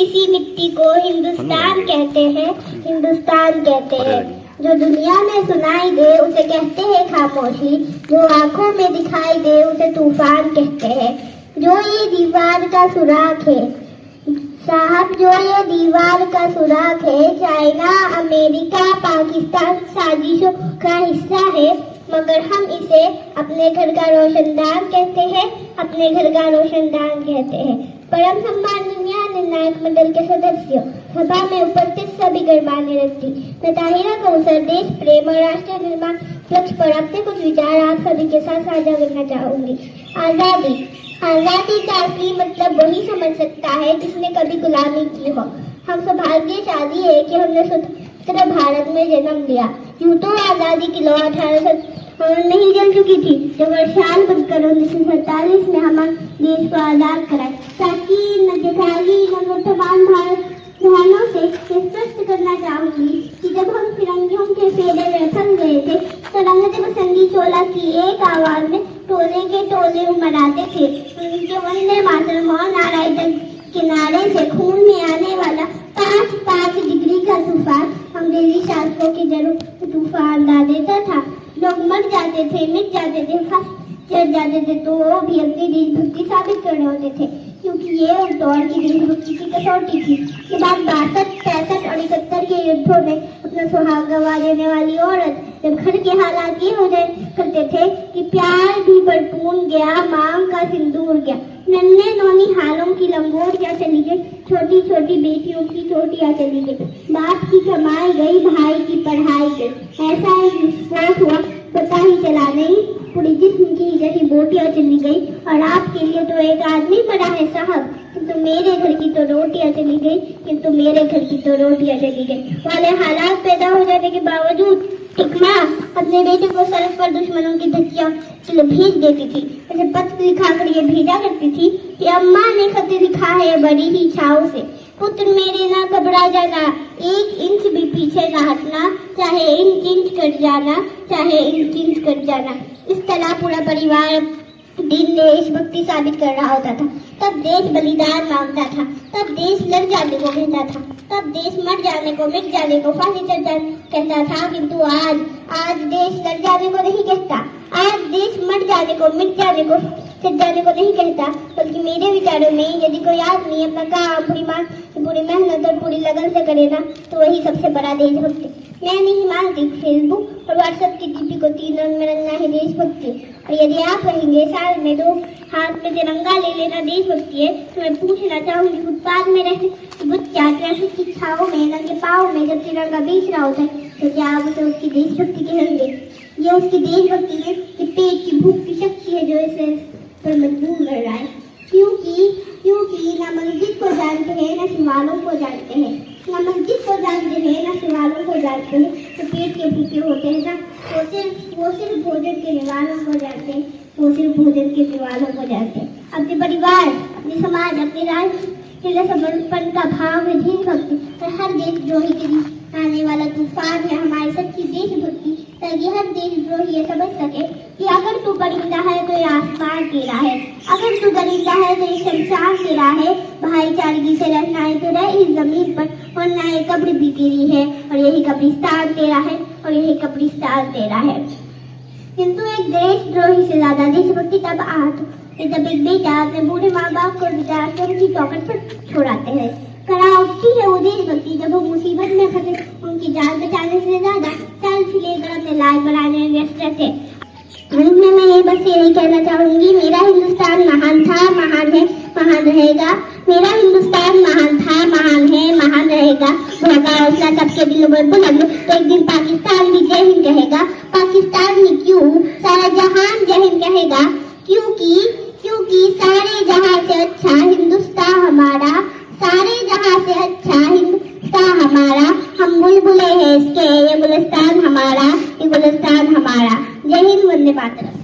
इसी मिट्टी को हिंदुस्तान कहते हैं, हिंदुस्तान कहते हैं। जो दुनिया में सुनाई दे उसे कहते हैं खामोशी, जो आंखों में दिखाई दे उसे तूफान कहते हैं। जो ये दीवार का सुराख है साहब, जो ये दीवार का सुराख है, चाइना, अमेरिका, पाकिस्तान साजिशों का हिस्सा है, मगर हम इसे अपने घर का रोशनदान कहते हैं, अपने घर का रोशनदान कहते हैं। परम सम्माननीय निर्णायक मंडल के सदस्यों, सभा में उपस्थित सभी गणमान्य व्यक्ति, मैं ताहिरा कौसर देश प्रेम और राष्ट्र निर्माण लक्ष्य पर अपने कुछ विचार आप सभी के साथ साझा करना चाहूंगी। आजादी, आजादी का असली मतलब वही समझ सकता है जिसने कभी गुलामी की हो। हम सौभाग्यशाली है कि हमने स्वतंत्र भारत में जन्म लिया। यूं तो आजादी की लौ 1857 में ही जल चुकी थी, जब वर्षाल बनकर 1947 में हम देश को आजाद कराए। ताकि नौजवान भाइयों से स्पष्ट करना चाहूंगी कि जब हम फिरंगियों के फेरे में फंस गए थे तो रंगते बसंती चोला की एक आवाज में टोले के टोले उमड़ाते थे। उनके वंदे मातरम और नारायण किनारे से खून में आने वाला 5 डिग्री का तूफान हम दिल्ली शासकों के जरूर तूफान ला देता था। लोग मर जाते थे, मिट जाते थे, फंस चढ़ जाते थे, तो वो भी अपनी देशभक्ति साबित कर रहे होते थे, क्योंकि ये उस दौर की देशभक्ति की कसौटी थी। के बाद 62, 65 और 71 के युद्धों में अपना सुहाग गंवा देने वाली औरत जब घर के हालात ये हो जाए करते थे कि प्यार भी बरपून गया, मांग का सिंदूर गया, नन्हे नौनी हालों की लंगोटियां चली गई, छोटी छोटी बेटियों की चोटियां चली गई, बाप की कमाई गई, भाई की पढ़ाई गई। ऐसा एक विस्फोट हुआ, पता ही चला नहीं, पूरी जिस्म की जैसी बोटियां चली गई। और आपके लिए तो एक आदमी पड़ा है साहब, किंतु मेरे घर की तो रोटियां चली गई, किंतु मेरे घर की तो रोटियां चली गई वाले हालात पैदा हो जाने के बावजूद एक माँ अपने बेटे को सड़क पर दुश्मनों की धज्जियां भेज देती थी। ऐसे पत्र लिखाकर ये भेजा करती थी कि अम्मा ने खत लिखा है बड़ी ही छाव से, पुत्र मेरे ना घबरा जाना, 1 इंच भी पीछे ना हटना, चाहे इंच कट जाना, चाहे इंच कट जाना। इस तरह पूरा परिवार दिन देशभक्ति साबित कर रहा होता था। तब देश बलिदान मांगता था, तब देश लड़ जाने को कहता था, तब देश मर जाने को, मिट जाने को, फांसी चढ़ जाने कहता था। किंतु आज देश लड़ जाने को नहीं कहता, आज देश मर जाने को, मिट जाने को, चढ़ जाने को नहीं कहता, बल्कि मेरे विचारों में यदि कोई आदमी अपना काम पूरी मेहनत और पूरी लगन से करे ना, तो वही सबसे बड़ा देशभक्ति। मैं नहीं मानती फेसबुक और व्हाट्सएप की डीपी को 3 रंग में रंगना है देशभक्ति। और यदि आप कहेंगे साल में 2 हाथ में तिरंगा ले लेना देशभक्ति है, तो मैं पूछना चाहूंगी फुटपाथ में रहते बच्चा ट्रैफिक की छाओं में नंगे पाँव में जब तिरंगा बेच रहा होता है, तो क्या आप उसे उसकी देशभक्ति कहेंगे? ये उसकी देशभक्ति है कि पेट की भूख की शक्ति है जो इसे पर मजबूर कर रहा है। क्योंकि न मस्जिद को जानते हैं न शिवालों को जानते हैं, न मस्जिद को जानते हैं न शिवालों को जानते हैं, तो पेट के भूखे होते हैं ना, वो सिर्फ भोजन के निवालों को जानते हैं, वो सिर्फ भोजन के निवालों को जानते हैं। अपने परिवार, अपने समाज, अपने राष्ट्र के लिए समर्पण का भाव है देशभक्ति। और हर देशद्रोही के लिए आने वाला तूफान है हमारी सच्ची देशभक्ति, ताकि हर देशद्रोही ये समझ सके कि अगर तू परिंदा है तो ये आसमान तेरा है, अगर तू गरिंदा है तो ये शमशान तेरा है, भाईचारगी से रहना है तो रह इस जमीन पर, वरना ये कब्र भी तेरी है और यही कब्रिस्तान तेरा है और यही कब्रिस्तान तेरा है। किंतु एक देशद्रोही से ज्यादा देशभक्ति तब जब एक बेटा अपने बूढ़े माँ बाप को वृद्धाश्रम की चौखट पर छोड़ाते हैं। कड़ा उठती है वो देशभक्ति जब वो मुसीबत में फंसे, उनकी जान बचाने से ज्यादा सेल्फी लेकर अपने लाइफ बनाने में व्यस्त रहते। अंत में मैं बस यही कहना चाहूंगी, मेरा हिंदुस्तान महान था, महान है, महान रहेगा। मेरा हिंदुस्तान महान था, महान है, महान रहेगा। होगा हौसला सबके दिलों में बुलंद, तो एक दिन पाकिस्तान भी जय हिंद कहेगा। पाकिस्तान ही क्यों, सारा जहान जय हिंद कहेगा, क्योंकि सारे जहां से अच्छा हिंदुस्तान हमारा, सारे जहां से अच्छा हिंदुस्तान हमारा। हम बुलबुले हैं इसके, ये गुलिस्तान हमारा, ये गुलिस्तान हमारा। जय हिंद, वंदे मातरम।